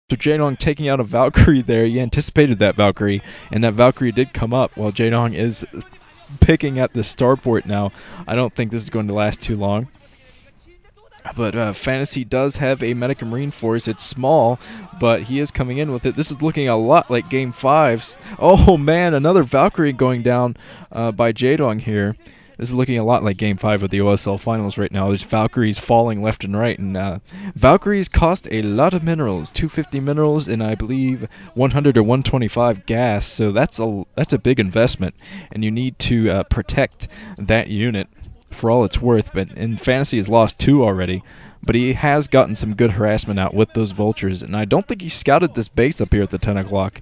So Jaedong taking out a Valkyrie there. He anticipated that Valkyrie, and that Valkyrie did come up while Jaedong is picking at the starport now. I don't think this is going to last too long. But Fantasy does have a Medica Marine force. It's small, but he is coming in with it. This is looking a lot like Game 5's. Oh, man, another Valkyrie going down by Jaedong here. This is looking a lot like Game 5 of the OSL Finals right now. There's Valkyries falling left and right, and Valkyries cost a lot of minerals, 250 minerals, and I believe 100 or 125 gas. So that's a big investment, and you need to protect that unit for all it's worth. But in Fantasy has lost 2 already, but he has gotten some good harassment out with those vultures, and I don't think he scouted this base up here at the 10 o'clock.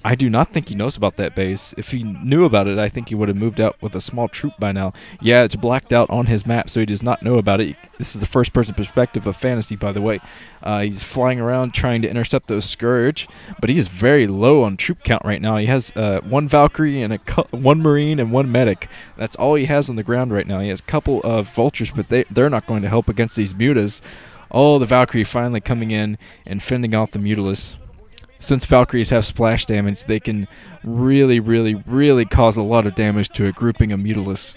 I do not think he knows about that base. If he knew about it, I think he would have moved out with a small troop by now. Yeah, it's blacked out on his map, so he does not know about it. This is the first-person perspective of Fantasy, by the way. He's flying around trying to intercept those Scourge, but he is very low on troop count right now. He has 1 Valkyrie and 1 Marine and 1 Medic. That's all he has on the ground right now. He has a couple of Vultures, but they're not going to help against these Mutas. Oh, the Valkyrie finally coming in and fending off the Mutalisk. Since Valkyries have splash damage, they can really cause a lot of damage to a grouping of Mutalisks.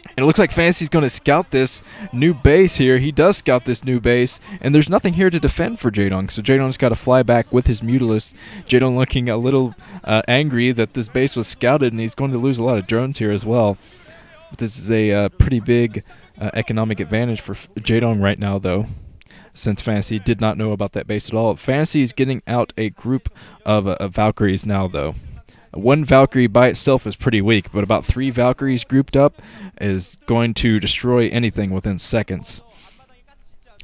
And it looks like Fantasy's going to scout this new base here. He does scout this new base, and there's nothing here to defend for Jaedong. So Jaedong's got to fly back with his Mutalisk. Jaedong looking a little angry that this base was scouted, and he's going to lose a lot of drones here as well. But this is a pretty big economic advantage for Jaedong right now, though, since Fantasy did not know about that base at all. Fantasy is getting out a group of Valkyries now, though. 1 Valkyrie by itself is pretty weak, but about 3 Valkyries grouped up is going to destroy anything within seconds.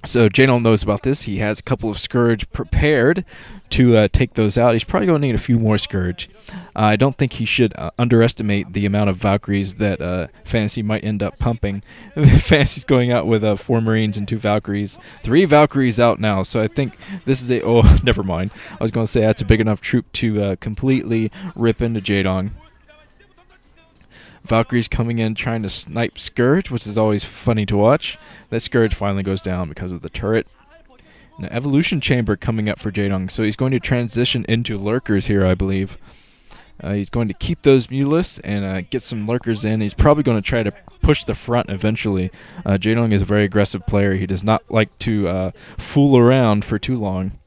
So Jaedong knows about this. He has a couple of Scourge prepared to take those out. He's probably going to need a few more Scourge. I don't think he should underestimate the amount of Valkyries that Fantasy might end up pumping. Fantasy's going out with 4 Marines and 2 Valkyries. 3 Valkyries out now, so I think this is a... Oh, never mind. I was going to say that's a big enough troop to completely rip into Jaedong. Valkyrie's coming in trying to snipe Scourge, which is always funny to watch. That Scourge finally goes down because of the turret. An Evolution Chamber coming up for Jaedong, so he's going to transition into Lurkers here, I believe. He's going to keep those Mutalisks and get some Lurkers in. He's probably going to try to push the front eventually. Jaedong is a very aggressive player. He does not like to fool around for too long.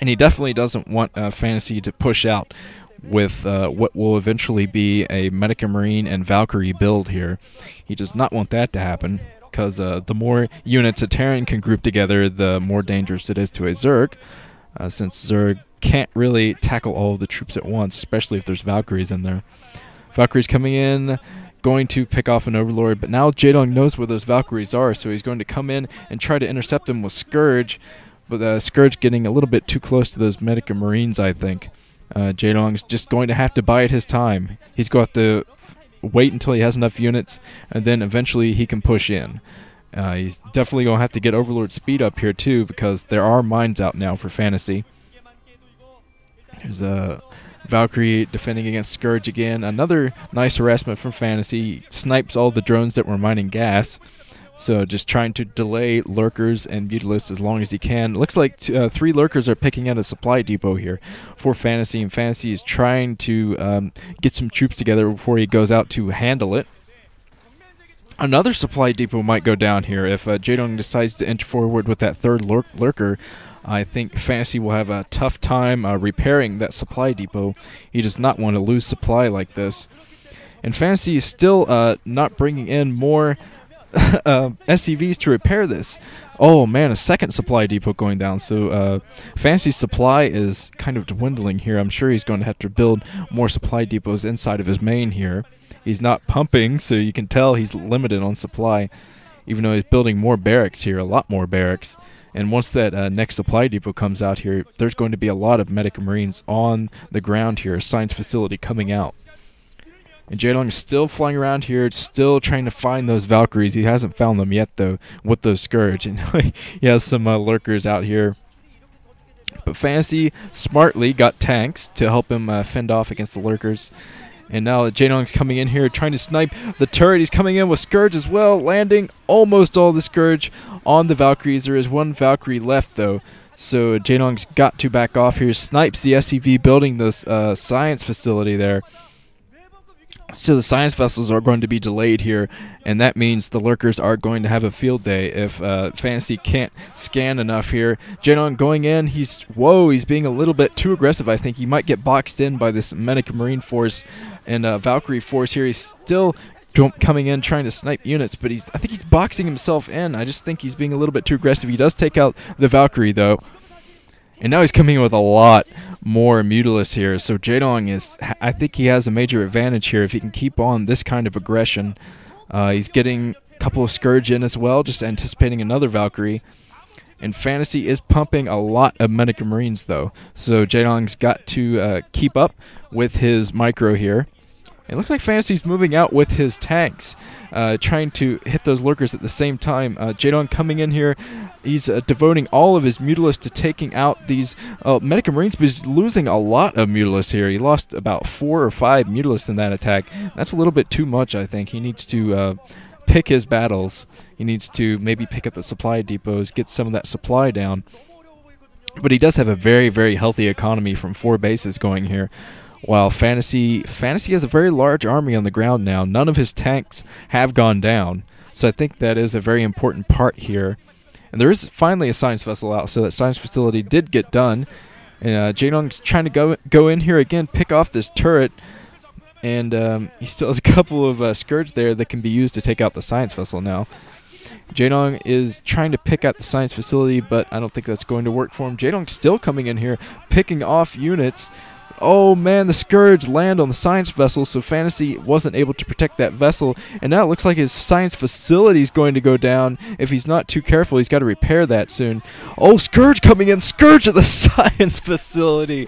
And he definitely doesn't want Fantasy to push out with what will eventually be a Medica Marine and Valkyrie build here. He does not want that to happen, because the more units a Terran can group together, the more dangerous it is to a Zerg, since Zerg can't really tackle all of the troops at once, especially if there's Valkyries in there. Valkyries coming in, going to pick off an Overlord, but now Jaedong knows where those Valkyries are, so he's going to come in and try to intercept them with Scourge, but Scourge getting a little bit too close to those Medica Marines, I think. Jaedong's just going to have to bide his time. He's going to have to wait until he has enough units, and then eventually he can push in. He's definitely going to have to get Overlord speed up here too, because there are mines out now for Fantasy. There's a Valkyrie defending against Scourge again. Another nice harassment from Fantasy. He snipes all the drones that were mining gas. So just trying to delay Lurkers and Mutalisks as long as he can. Looks like 3 Lurkers are picking at a supply depot here for Fantasy, and Fantasy is trying to get some troops together before he goes out to handle it. Another supply depot might go down here if Jaedong decides to inch forward with that 3rd Lurker. I think Fantasy will have a tough time repairing that supply depot. He does not want to lose supply like this. And Fantasy is still not bringing in more SCVs to repair this. Oh man, a 2nd supply depot going down. So Fantasy's supply is kind of dwindling here. I'm sure he's going to have to build more supply depots inside of his main here. He's not pumping, so you can tell he's limited on supply, even though he's building more barracks here, a lot more barracks. And once that next supply depot comes out here, there's going to be a lot of Medica Marines on the ground here, a science facility coming out. And Jaedong is still flying around here, still trying to find those Valkyries. He hasn't found them yet, though, with those Scourge. And he has some Lurkers out here. But Fantasy smartly got tanks to help him fend off against the Lurkers. And now Jaedong's coming in here trying to snipe the turret. He's coming in with Scourge as well, landing almost all the Scourge on the Valkyries. There is 1 Valkyrie left, though. So Jaedong's got to back off here. Snipes the SCV building this science facility there. So the science vessels are going to be delayed here, and that means the lurkers are going to have a field day if Fantasy can't scan enough here. Jaedong going in, he's being a little bit too aggressive. I think he might get boxed in by this Medic Marine force and Valkyrie force here. He's still coming in trying to snipe units, but I think he's boxing himself in. I just think he's being a little bit too aggressive. He does take out the Valkyrie though, and now he's coming in with a lot more Mutalisks here. So Jaedong I think he has a major advantage here if he can keep on this kind of aggression. He's getting a couple of Scourge in as well, just anticipating another Valkyrie. And Fantasy is pumping a lot of Medic Marines though, so Jaedong's got to keep up with his micro here. It looks like Fantasy's moving out with his tanks, trying to hit those lurkers at the same time. Jaedong coming in here, he's devoting all of his Mutalisks to taking out these Medic Marines, but he's losing a lot of Mutalisks here. He lost about 4 or 5 Mutalisks in that attack. That's a little bit too much, I think. He needs to pick his battles. He needs to maybe pick up the supply depots, get some of that supply down. But he does have a very, very healthy economy from 4 bases going here. While Fantasy has a very large army on the ground now. None of his tanks have gone down, so I think that is a very important part here. And there is finally a science vessel out, so that science facility did get done. And Jaedong's trying to go in here again, pick off this turret, and he still has a couple of Scourge there that can be used to take out the science vessel now. Jaedong is trying to pick out the science facility, but I don't think that's going to work for him. Jaedong's still coming in here, picking off units. Oh man, the Scourge land on the science vessel, so Fantasy wasn't able to protect that vessel, and now it looks like his science facility is going to go down. If he's not too careful, he's got to repair that soon. Oh, Scourge coming in, Scourge at the science facility.